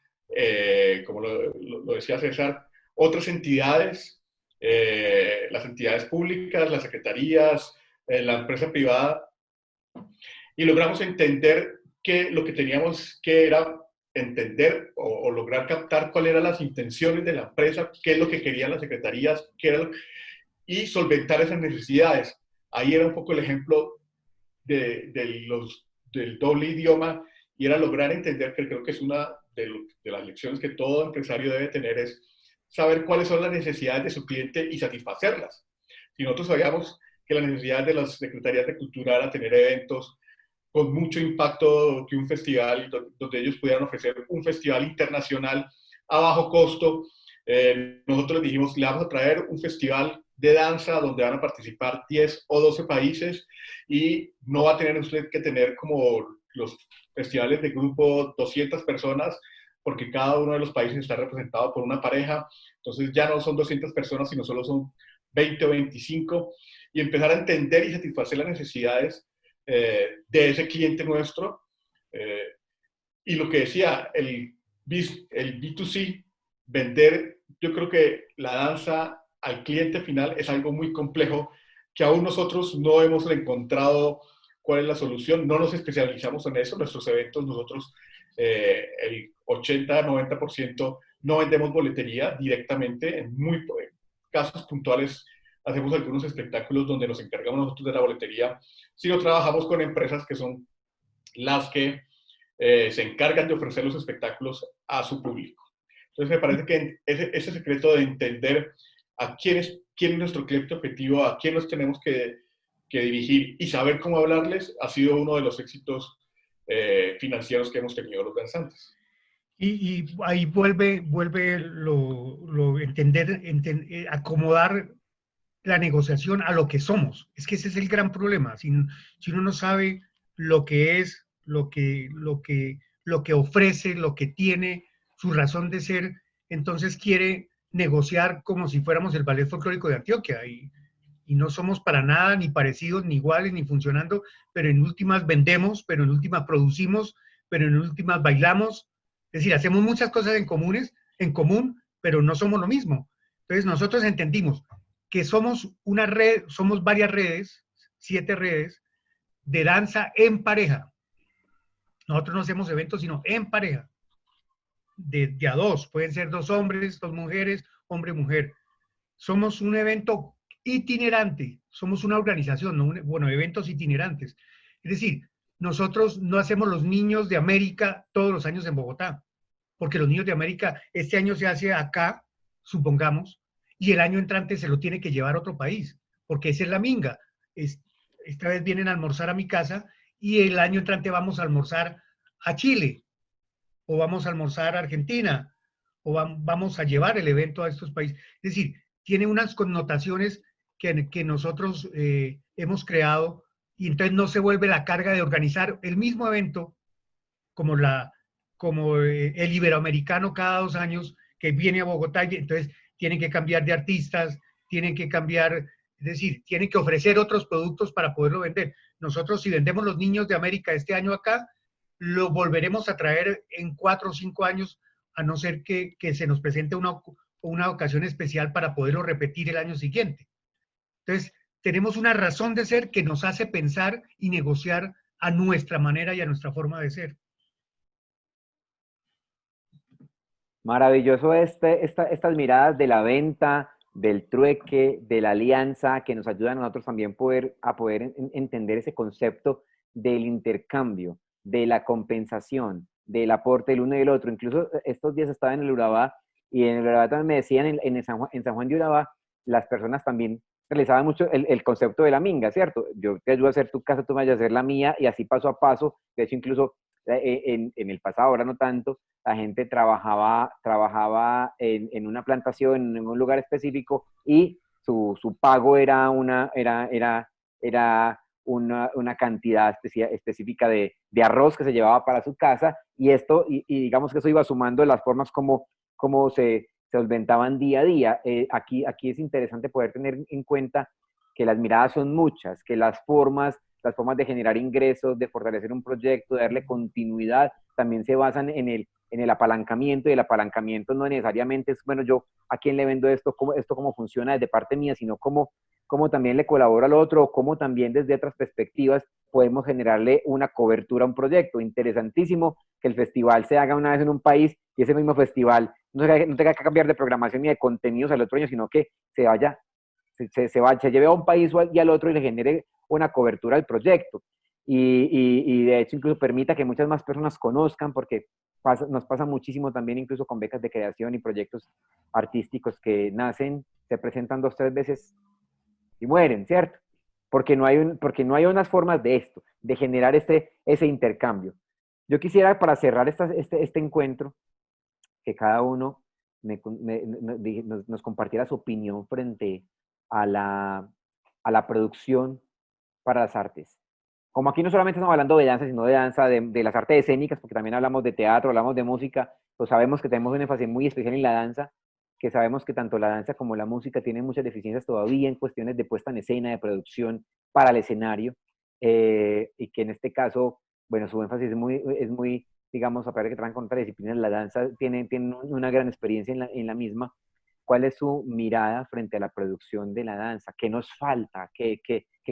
como lo decía César, otras entidades, las entidades públicas, las secretarías, la empresa privada, y logramos entender que lo que teníamos que era entender o lograr captar cuáles eran las intenciones de la empresa, qué es lo que querían las secretarías, y solventar esas necesidades. Ahí era un poco el ejemplo del doble idioma, y era lograr entender, que creo que es una de las lecciones que todo empresario debe tener, es saber cuáles son las necesidades de su cliente y satisfacerlas. Si nosotros sabíamos que la necesidad de las secretarías de cultura era tener eventos con mucho impacto, que un festival, donde ellos pudieran ofrecer un festival internacional a bajo costo, nosotros les dijimos, le vamos a traer un festival de danza donde van a participar 10 o 12 países, y no va a tener usted que tener como los festivales de grupo 200 personas, porque cada uno de los países está representado por una pareja. Entonces ya no son 200 personas, sino solo son 20 o 25, y empezar a entender y satisfacer las necesidades de ese cliente nuestro. Y lo que decía, el B2C, vender, yo creo que la danza al cliente final es algo muy complejo, que aún nosotros no hemos encontrado cuál es la solución. No nos especializamos en eso. Nuestros eventos, nosotros, el 80-90% no vendemos boletería directamente. En muy casos puntuales hacemos algunos espectáculos donde nos encargamos nosotros de la boletería, sino trabajamos con empresas que son las que se encargan de ofrecer los espectáculos a su público. Entonces me parece que ese secreto de entender a quién es nuestro cliente objetivo, a quién nos tenemos que dirigir y saber cómo hablarles, ha sido uno de los éxitos financieros que hemos tenido los danzantes. Y ahí vuelve entender, acomodar la negociación a lo que somos. Es que ese es el gran problema. Si uno no sabe lo que es, lo que ofrece, lo que tiene, su razón de ser, entonces quiere negociar como si fuéramos el ballet folclórico de Antioquia, y no somos para nada ni parecidos, ni iguales, ni funcionando, pero en últimas vendemos, pero en últimas producimos, pero en últimas bailamos. Es decir, hacemos muchas cosas en común, pero no somos lo mismo. Entonces nosotros entendimos que somos una red, somos varias redes, 7 redes de danza en pareja. Nosotros no hacemos eventos, sino en pareja, de a 2, pueden ser 2 hombres, 2 mujeres, hombre, mujer. Somos un evento itinerante, somos una organización, ¿no? Eventos itinerantes. Es decir, nosotros no hacemos los Niños de América todos los años en Bogotá, porque los Niños de América, este año se hace acá, supongamos, y el año entrante se lo tiene que llevar a otro país, porque esa es la minga. Esta vez vienen a almorzar a mi casa, y el año entrante vamos a almorzar a Chile, o vamos a almorzar a Argentina, o vamos a llevar el evento a estos países. Es decir, tiene unas connotaciones que nosotros hemos creado, y entonces no se vuelve la carga de organizar el mismo evento como el iberoamericano cada 2 años, que viene a Bogotá, y entonces tienen que cambiar de artistas, tienen que cambiar, es decir, tienen que ofrecer otros productos para poderlo vender. Nosotros, si vendemos los niños de América este año acá, lo volveremos a traer en 4 o 5 años, a no ser que se nos presente una ocasión especial para poderlo repetir el año siguiente. Entonces, tenemos una razón de ser que nos hace pensar y negociar a nuestra manera y a nuestra forma de ser. Maravilloso estas miradas de la venta, del trueque, de la alianza, que nos ayudan a nosotros también a poder entender ese concepto del intercambio, de la compensación, del aporte del uno y del otro. Incluso estos días estaba en el Urabá, y en el Urabá también me decían, en San Juan de Urabá, las personas también realizaban mucho el concepto de la minga, ¿cierto? Yo te ayudo a hacer tu casa, tú me ayudas a hacer la mía, y así paso a paso. De hecho, incluso en el pasado, ahora no tanto, la gente trabajaba en una plantación, en un lugar específico, y su pago era una cantidad específica de arroz que se llevaba para su casa, y digamos que eso iba sumando las formas como se solventaban día a día. Aquí es interesante poder tener en cuenta que las miradas son muchas, que las formas de generar ingresos, de fortalecer un proyecto, de darle continuidad, también se basan en el apalancamiento, y el apalancamiento no necesariamente es, bueno, yo a quién le vendo esto cómo funciona desde parte mía, sino cómo también le colaboro al otro, o cómo también desde otras perspectivas podemos generarle una cobertura a un proyecto. Interesantísimo que el festival se haga una vez en un país, y ese mismo festival no tenga que cambiar de programación ni de contenidos al otro año, sino que se lleve a un país y al otro, y le genere una cobertura al proyecto. Y de hecho incluso permita que muchas más personas conozcan, porque nos pasa muchísimo también incluso con becas de creación y proyectos artísticos que nacen, se presentan 2 o 3 veces y mueren, ¿cierto? Porque no hay unas formas de esto, de generar ese intercambio. Yo quisiera, para cerrar este encuentro, que cada uno nos compartiera su opinión frente a la producción para las artes. Como aquí no solamente estamos hablando de danza, sino de danza, de las artes escénicas, porque también hablamos de teatro, hablamos de música, pues sabemos que tenemos un énfasis muy especial en la danza, que sabemos que tanto la danza como la música tienen muchas deficiencias todavía en cuestiones de puesta en escena, de producción para el escenario, y que en este caso, bueno, su énfasis es muy, digamos, a pesar de que trabajan con otras disciplinas, la danza tiene una gran experiencia en la misma. ¿Cuál es su mirada frente a la producción de la danza? ¿Qué nos falta? ¿Qué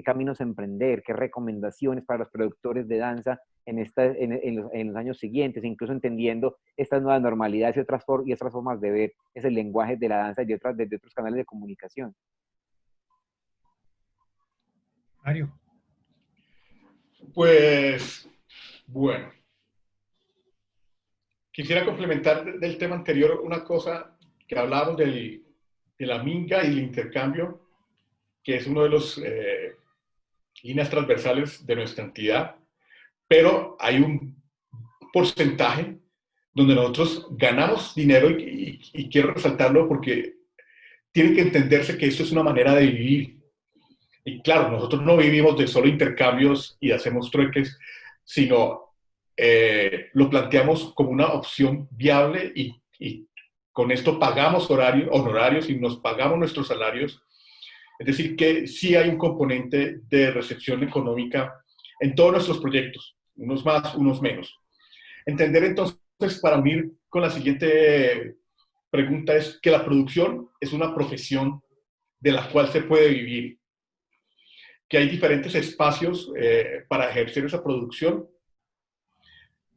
caminos emprender? ¿Qué recomendaciones para los productores de danza en los años siguientes? Incluso entendiendo estas nuevas normalidades y otras formas de ver ese lenguaje de la danza desde otros canales de comunicación. Mario. Pues, bueno. Quisiera complementar del tema anterior una cosa que hablábamos de la minga y el intercambio, que es uno de los líneas transversales de nuestra entidad, pero hay un porcentaje donde nosotros ganamos dinero, y quiero resaltarlo porque tiene que entenderse que esto es una manera de vivir. Y claro, nosotros no vivimos de solo intercambios y hacemos trueques, sino lo planteamos como una opción viable, y con esto pagamos honorarios y nos pagamos nuestros salarios. Es decir, que sí hay un componente de recepción económica en todos nuestros proyectos, unos más, unos menos. Entender entonces, para unir con la siguiente pregunta, es que la producción es una profesión de la cual se puede vivir, que hay diferentes espacios para ejercer esa producción,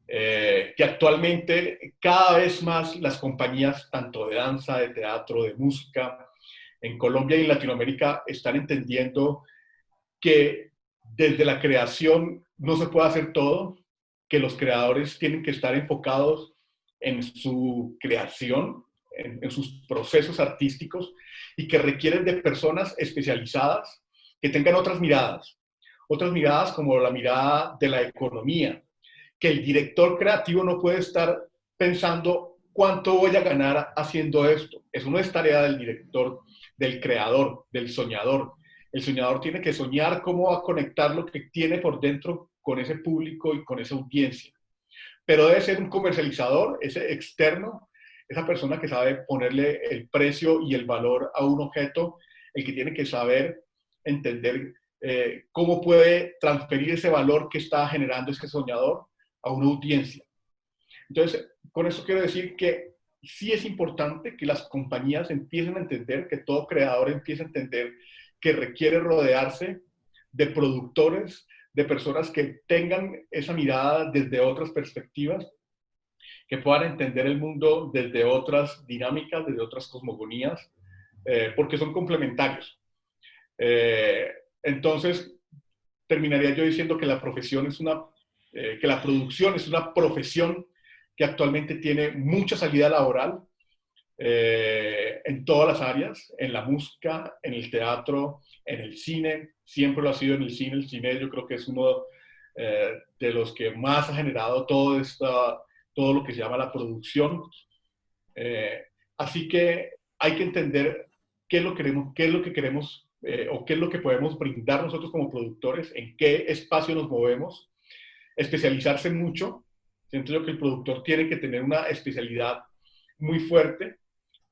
que actualmente cada vez más las compañías, tanto de danza, de teatro, de música, en Colombia y en Latinoamérica, están entendiendo que desde la creación no se puede hacer todo, que los creadores tienen que estar enfocados en su creación, en sus procesos artísticos, y que requieren de personas especializadas que tengan otras miradas como la mirada de la economía, que el director creativo no puede estar pensando cuánto voy a ganar haciendo esto. Eso no es tarea del director, del creador, del soñador. El soñador tiene que soñar cómo va a conectar lo que tiene por dentro con ese público y con esa audiencia. Pero debe ser un comercializador, ese externo, esa persona que sabe ponerle el precio y el valor a un objeto, el que tiene que saber entender cómo puede transferir ese valor que está generando ese soñador a una audiencia. Entonces, con eso quiero decir que sí es importante que las compañías empiecen a entender, que todo creador empiece a entender que requiere rodearse de productores, de personas que tengan esa mirada desde otras perspectivas, que puedan entender el mundo desde otras dinámicas, desde otras cosmogonías, porque son complementarios. Entonces, terminaría yo diciendo que la profesión es que la producción es una profesión que actualmente tiene mucha salida laboral en todas las áreas, en la música, en el teatro, en el cine, siempre lo ha sido en el cine. El cine yo creo que es uno de los que más ha generado todo lo que se llama la producción. Así que hay que entender qué es lo que queremos o qué es lo que podemos brindar nosotros como productores, en qué espacio nos movemos, especializarse mucho. Siento yo que el productor tiene que tener una especialidad muy fuerte,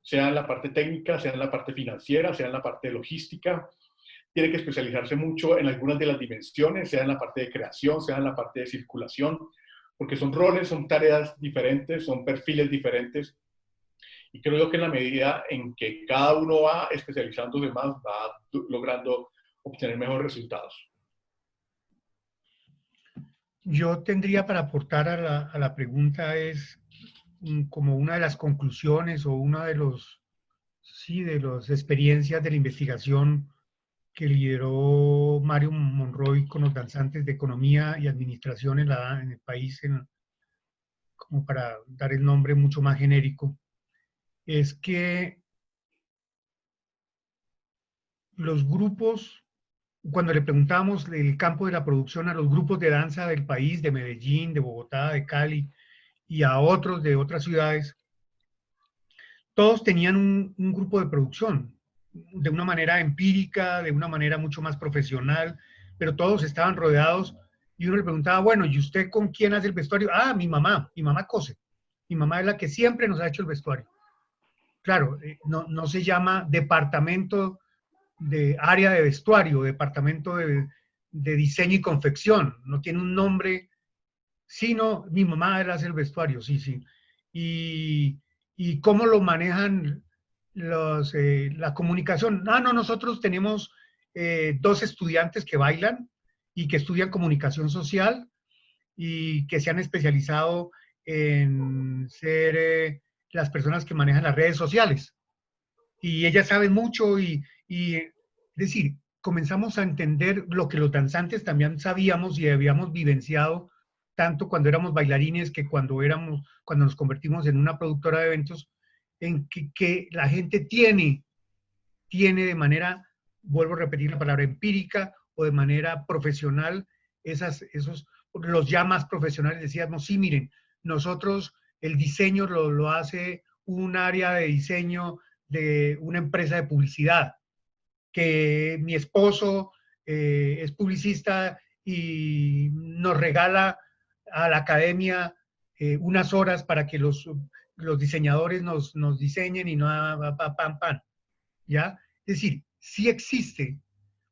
sea en la parte técnica, sea en la parte financiera, sea en la parte de logística. Tiene que especializarse mucho en algunas de las dimensiones, sea en la parte de creación, sea en la parte de circulación, porque son roles, son tareas diferentes, son perfiles diferentes. Y creo yo que en la medida en que cada uno va especializándose más, va logrando obtener mejores resultados. Yo tendría para aportar a la pregunta es como una de las conclusiones o una de de las experiencias de la investigación que lideró Mario Monroy con los danzantes de economía y administración en el país, como para dar el nombre mucho más genérico, es que los grupos, cuando le preguntábamos el campo de la producción a los grupos de danza del país, de Medellín, de Bogotá, de Cali y a otros de otras ciudades, todos tenían un grupo de producción, de una manera empírica, de una manera mucho más profesional, pero todos estaban rodeados y uno le preguntaba, bueno, ¿y usted con quién hace el vestuario? Ah, mi mamá cose. Mi mamá es la que siempre nos ha hecho el vestuario. Claro, no se llama departamento de área de vestuario, departamento de diseño y confección, no tiene un nombre, sino mi mamá hace el vestuario, sí, sí. Y cómo lo manejan la comunicación. Ah, no, nosotros tenemos 2 estudiantes que bailan y que estudian comunicación social y que se han especializado en ser las personas que manejan las redes sociales. Y ellas saben mucho es decir, comenzamos a entender lo que los danzantes también sabíamos y habíamos vivenciado tanto cuando éramos bailarines que cuando nos convertimos en una productora de eventos, en que la gente tiene de manera, vuelvo a repetir la palabra empírica o de manera profesional, los ya más profesionales decíamos, sí, miren, nosotros el diseño lo hace un área de diseño de una empresa de publicidad, que mi esposo es publicista y nos regala a la academia unas horas para que los diseñadores nos diseñen y no pam, pam, ¿ya? Es decir, sí existe,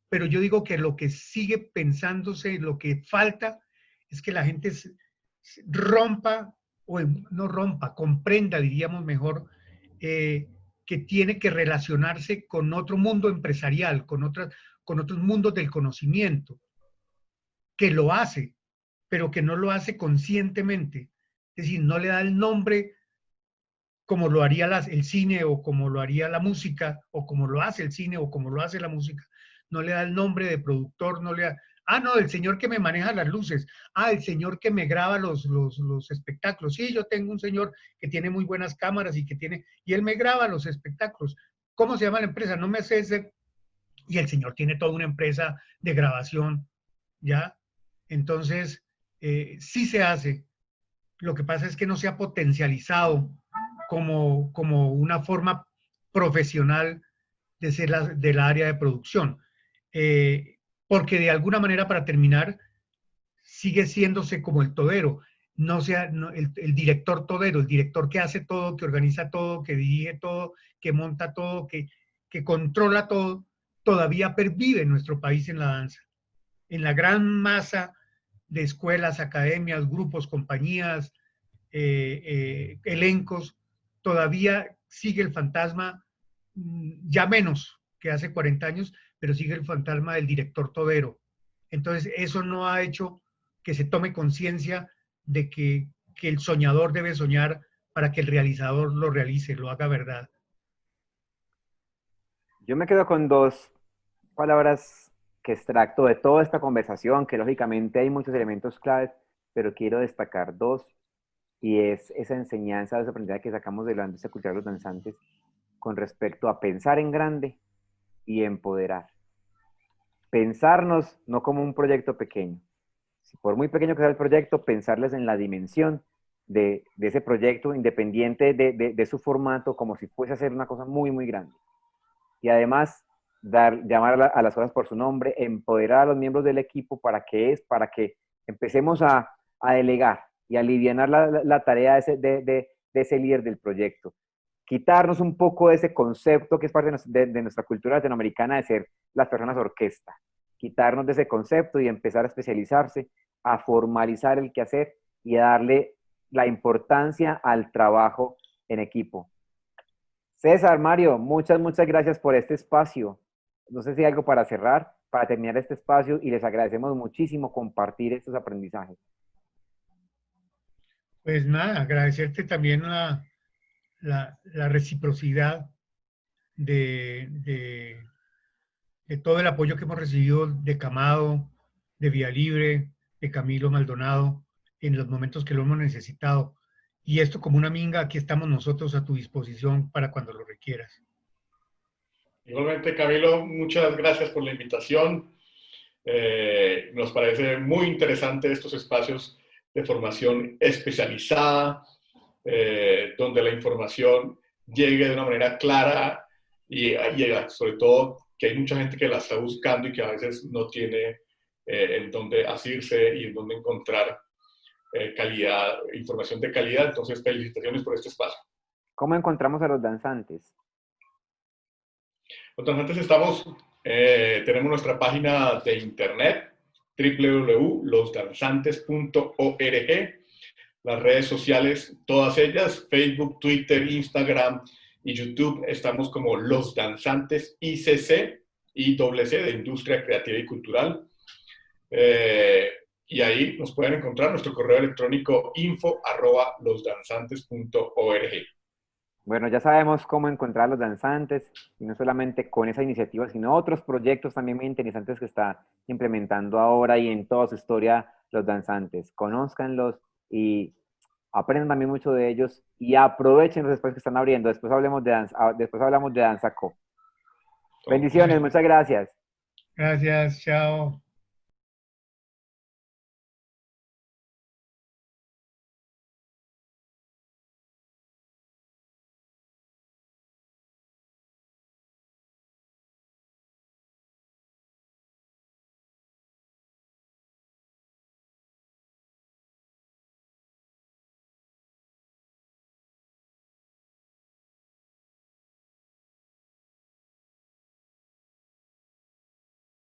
pero yo digo que lo que sigue pensándose, lo que falta, es que la gente rompa, o no rompa, comprenda, diríamos mejor, que tiene que relacionarse con otro mundo empresarial, con otros mundos del conocimiento, que lo hace, pero que no lo hace conscientemente. Es decir, no le da el nombre como lo haría el cine o como lo haría la música, o como lo hace el cine o como lo hace la música. No le da el nombre de productor, no le da... Ah, no, el señor que me maneja las luces. Ah, el señor que me graba los espectáculos. Sí, yo tengo un señor que tiene muy buenas cámaras y él me graba los espectáculos. ¿Cómo se llama la empresa? No me sé ese. Y el señor tiene toda una empresa de grabación, ¿ya? Entonces, sí se hace. Lo que pasa es que no se ha potencializado como una forma profesional de ser del área de producción. Porque de alguna manera, para terminar, sigue siéndose como el todero. no sea el director todero, el director que hace todo, que organiza todo, que dirige todo, que monta todo, que controla todo, todavía pervive en nuestro país en la danza. En la gran masa de escuelas, academias, grupos, compañías, elencos, todavía sigue el fantasma, ya menos que hace 40 años, pero sigue el fantasma del director todero. Entonces, eso no ha hecho que se tome conciencia de que el soñador debe soñar para que el realizador lo realice, lo haga verdad. Yo me quedo con dos palabras que extracto de toda esta conversación, que lógicamente hay muchos elementos claves, pero quiero destacar dos, y es esa enseñanza, esa aprendizaje que sacamos de la industria cultural de los danzantes con respecto a pensar en grande y empoderar. Pensarnos no como un proyecto pequeño. Si por muy pequeño que sea el proyecto, pensarles en la dimensión de ese proyecto, independiente de su formato, como si fuese a ser una cosa muy, muy grande. Y además, llamar a las cosas por su nombre, empoderar a los miembros del equipo para que empecemos a delegar y a alivianar la tarea de ese líder del proyecto. Quitarnos un poco de ese concepto que es parte de nuestra cultura latinoamericana de ser las personas orquesta. Quitarnos de ese concepto y empezar a especializarse, a formalizar el quehacer y a darle la importancia al trabajo en equipo. César, Mario, muchas gracias por este espacio. No sé si hay algo para cerrar, para terminar este espacio, y les agradecemos muchísimo compartir estos aprendizajes. Pues nada, agradecerte también la reciprocidad de todo el apoyo que hemos recibido de Camado, de Vía Libre, de Camilo Maldonado, en los momentos que lo hemos necesitado. Y esto como una minga, aquí estamos nosotros a tu disposición para cuando lo requieras. Igualmente, Camilo, muchas gracias por la invitación. Nos parece muy interesante estos espacios de formación especializada, donde la información llegue de una manera clara y sobre todo que hay mucha gente que la está buscando y que a veces no tiene en dónde asirse y en dónde encontrar calidad, información de calidad. Entonces, felicitaciones por este espacio. ¿Cómo encontramos a los danzantes? Los danzantes tenemos nuestra página de internet www.losdanzantes.org, las redes sociales, todas ellas, Facebook, Twitter, Instagram y YouTube, estamos como Los Danzantes ICC, ICC de Industria Creativa y Cultural. Y ahí nos pueden encontrar nuestro correo electrónico info@losdanzantes.org. Bueno, ya sabemos cómo encontrar a los danzantes, y no solamente con esa iniciativa, sino otros proyectos también muy interesantes que está implementando ahora y en toda su historia los danzantes. Conózcanlos y aprendan también mucho de ellos y aprovechen los espacios que están abriendo. Después hablamos de después hablamos de Danza Co. Bendiciones, muchas gracias. Gracias, chao.